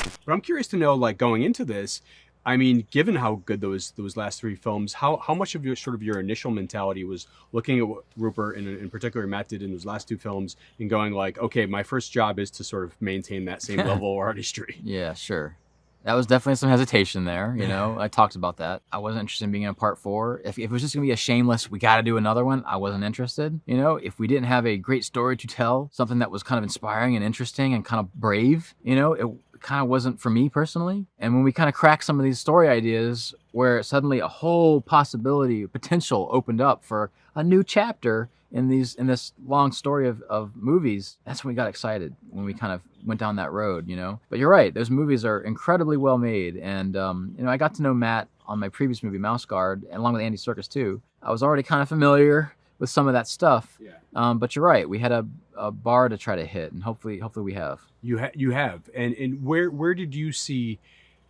But I'm curious to know, like going into this, I mean, given how good those last three films, how much of your sort of your initial mentality was looking at what Rupert and in particular Matt did in those last two films and going like, okay, my first job is to sort of maintain that same level of artistry. Yeah, sure. That was definitely some hesitation there. I talked about that. I wasn't interested in being in a part four. If it was just going to be a shameless, we got to do another one, I wasn't interested. If we didn't have a great story to tell, something that was kind of inspiring and interesting and kind of brave, it kind of wasn't for me personally. And when we kind of cracked some of these story ideas where suddenly a whole possibility, potential opened up for a new chapter in this long story of movies, that's when we got excited, when we kind of went down that road, But you're right, those movies are incredibly well made. And, I got to know Matt on my previous movie, Mouse Guard, and along with Andy Serkis too. I was already kind of familiar with some of that stuff. Yeah. But you're right, we had a bar to try to hit, and hopefully we have. You have. And where did you see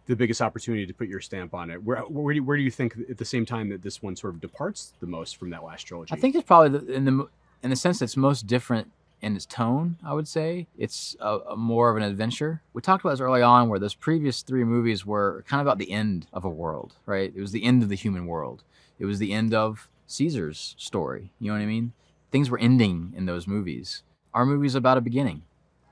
the biggest opportunity to put your stamp on it? Where do you think at the same time that this one sort of departs the most from that last trilogy? I think it's probably in the sense it's most different in its tone. I would say it's a more of an adventure. We talked about this early on, where those previous three movies were kind of about the end of a world, right? It was the end of the human world. It was the end of Caesar's story. You know what I mean? Things were ending in those movies. Our movie's about a beginning.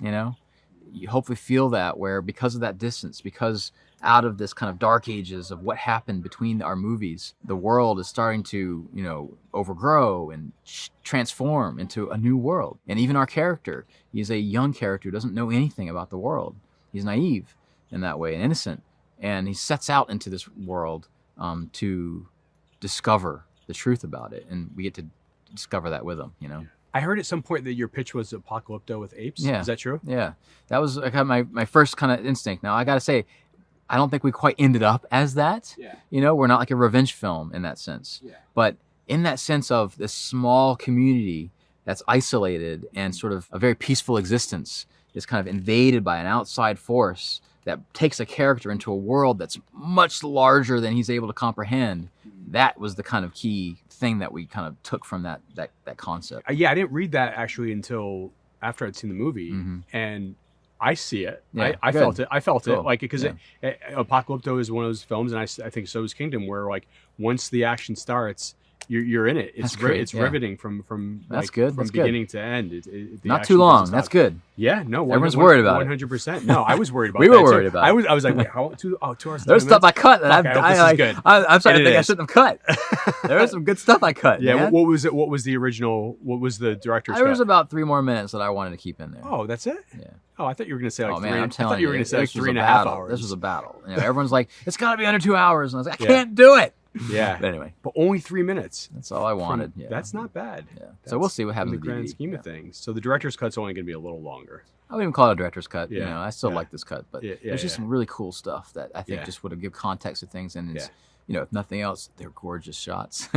You hopefully feel that, where because of that distance, because out of this kind of dark ages of what happened between our movies, the world is starting to, overgrow and transform into a new world. And even our character, he's a young character who doesn't know anything about the world. He's naive in that way and innocent. And he sets out into this world to discover the truth about it. And we get to discover that with him. I heard at some point that your pitch was Apocalypto with apes. Yeah. Is that true? Yeah. That was kind of my first kind of instinct. Now, I got to say, I don't think we quite ended up as that. Yeah. We're not like a revenge film in that sense. Yeah. But in that sense of this small community that's isolated and sort of a very peaceful existence is kind of invaded by an outside force that takes a character into a world that's much larger than he's able to comprehend. That was the kind of key thing that we kind of took from that concept. Yeah, I didn't read that actually until after I'd seen the movie, and I see it. Yeah, I felt it. I felt Cool. it, like because Yeah. Apocalypto is one of those films, and I think so is Kingdom, where like once the action starts, you're in it. It's That's great, it's yeah. riveting from That's like, good, from that's good. beginning to end. The Not action too long. doesn't That's stop. good. Yeah, no, Everyone's worried about it. 100%. No, I was worried about. We that were worried too. about it. I was like, wait, how 2 hours? and There's 20 stuff I minutes? cut that Fuck, I hope this is good. I'm starting And to think it I is. shouldn't have cut. There was some good stuff I cut. Yeah. man. What was it? What was the original? What was the director's There was cut? about 3 more minutes that I wanted to keep in there. Oh, that's it. Yeah. Oh, I thought you were going to say like Oh three. man, I'm I telling thought you were going to say like this was 3.5 a battle. hours. This was a battle. Everyone's like, it's got to be under 2 hours, and I was like, I Yeah. can't do it. Yeah. But anyway, But only 3 minutes. that's all I wanted. Yeah. That's not bad. Yeah. That's So we'll see what in happens the with grand DVD. scheme Yeah. of things. So the director's cut's only going to be a little longer. I wouldn't even call it a director's cut. Yeah. I still Yeah. like this cut, but Yeah, there's just yeah. some really cool stuff that I think Yeah. just would have give context to things, and it's, if nothing else, they're gorgeous shots.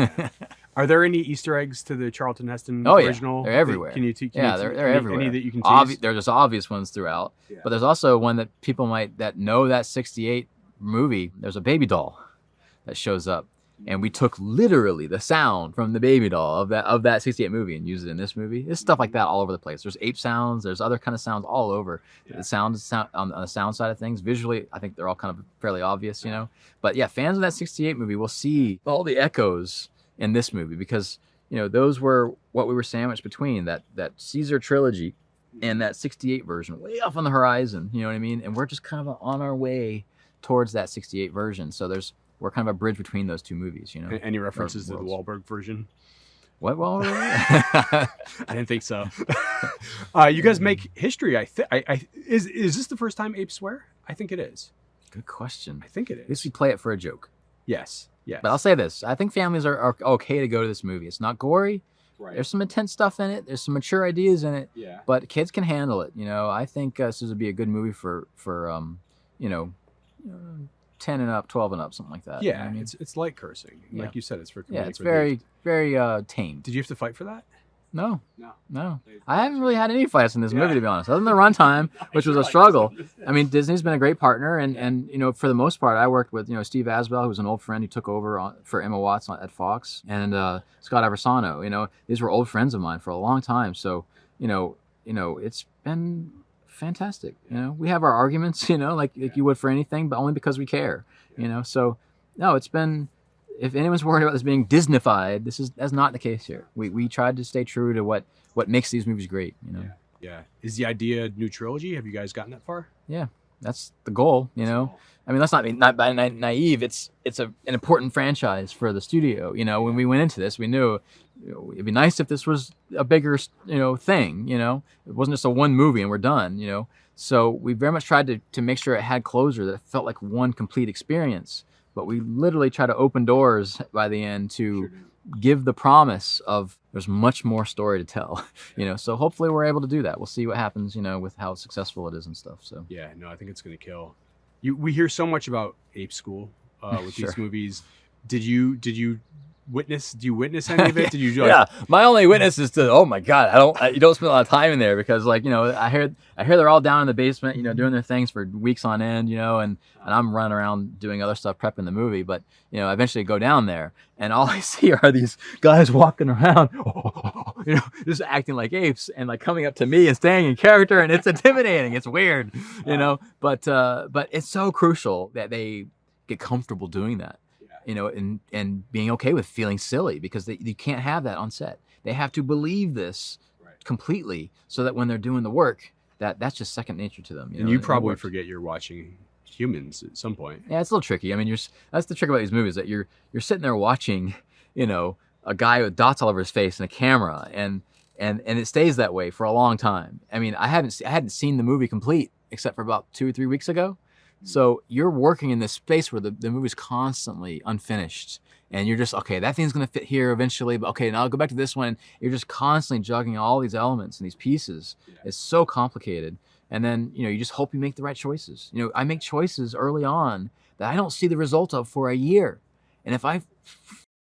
Are there any Easter eggs to the Charlton Heston Oh, yeah. original? They're everywhere. Can you can Yeah, you they're any, everywhere. Any that you can tease? There's just obvious ones throughout, Yeah. but there's also one that people that know that '68 movie. There's a baby doll that shows up, and we took literally the sound from the baby doll of that '68 movie and used it in this movie. There's stuff like that all over the place. There's ape sounds. There's other kind of sounds all over. Yeah. The sound on the sound side of things. Visually, I think they're all kind of fairly obvious, But yeah, fans of that '68 movie will see all the echoes in this movie because those were what we were sandwiched between that Caesar trilogy and that '68 version, way off on the horizon. You know what I mean? And we're just kind of on our way towards that '68 version. So we're kind of a bridge between those two movies. Any references to the worlds. Wahlberg version? What? Well, I didn't think so. You guys make history. Is this the first time apes swear? I think it is. good question. I think it At least is. we play it for a joke. Yes. Yes. But I'll say this: I think families are okay to go to this movie. It's not gory. right. There's some intense stuff in it. There's some mature ideas in it. Yeah. But kids can handle it. I think this would be a good movie for 10 and up, 12 and up, something like that. You know Yeah. what I mean? It's light cursing. Yeah. Like you said, it's for Yeah, comedic it's relief. very tame. Did you have to fight for that? No, No. I haven't really had any fights in this Yeah. movie, to be honest, other than the runtime, which was a struggle. I mean, Disney's been a great partner, and for the most part, I worked with Steve Asbell, who was an old friend who took over for Emma Watts at Fox, and Scott Aversano. These were old friends of mine for a long time. So it's been fantastic. We have our arguments, like you would for anything, but only because we care. So no, it's been. If anyone's worried about this being Disneyfied, that's not the case here. We tried to stay true to what makes these movies great. Yeah. Is the idea a new trilogy? Have you guys gotten that far? Yeah, that's the goal. I mean, let's not be naive. It's an important franchise for the studio. When we went into this, we knew it'd be nice if this was a bigger thing. It wasn't just a one movie and we're done. So we very much tried to make sure it had closure, that it felt like one complete experience. But we literally try to open doors by the end to give the promise of there's much more story to tell. So hopefully we're able to do that. We'll see what happens, with how successful it is and stuff. So yeah, no, I think it's going to kill. We hear so much about Ape School with Sure. these movies. Do you witness any of it? Did you Yeah, my only witness is to, oh my God, you don't spend a lot of time in there because I hear they're all down in the basement, doing their things for weeks on end, and I'm running around doing other stuff, prepping the movie, but I eventually go down there and all I see are these guys walking around, just acting like apes and like coming up to me and staying in character, and it's intimidating. It's weird, but it's so crucial that they get comfortable doing that. And being okay with feeling silly, because you can't have that on set. They have to believe this completely, so that when they're doing the work, that's just second nature to them. And you probably forget you're watching humans at some point. Yeah, it's a little tricky. I mean, that's the trick about these movies, that you're sitting there watching, a guy with dots all over his face and a camera, and it stays that way for a long time. I mean, I hadn't seen the movie complete except for about 2 or 3 weeks ago. So you're working in this space where the movie's constantly unfinished, and you're just, okay, that thing's going to fit here eventually, but okay, now I'll go back to this one. You're just constantly juggling all these elements and these pieces. It's so complicated. And then, you just hope you make the right choices. I make choices early on that I don't see the result of for a year. And if I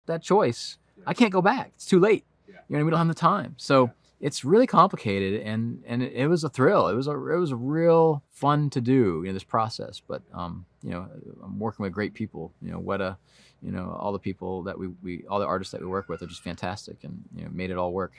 that choice, I can't go back. It's too late. We don't have the time. So it's really complicated, and it was a thrill. It was a real fun to do, this process. But I'm working with great people. Weta, all the people that all the artists that we work with are just fantastic, and made it all work.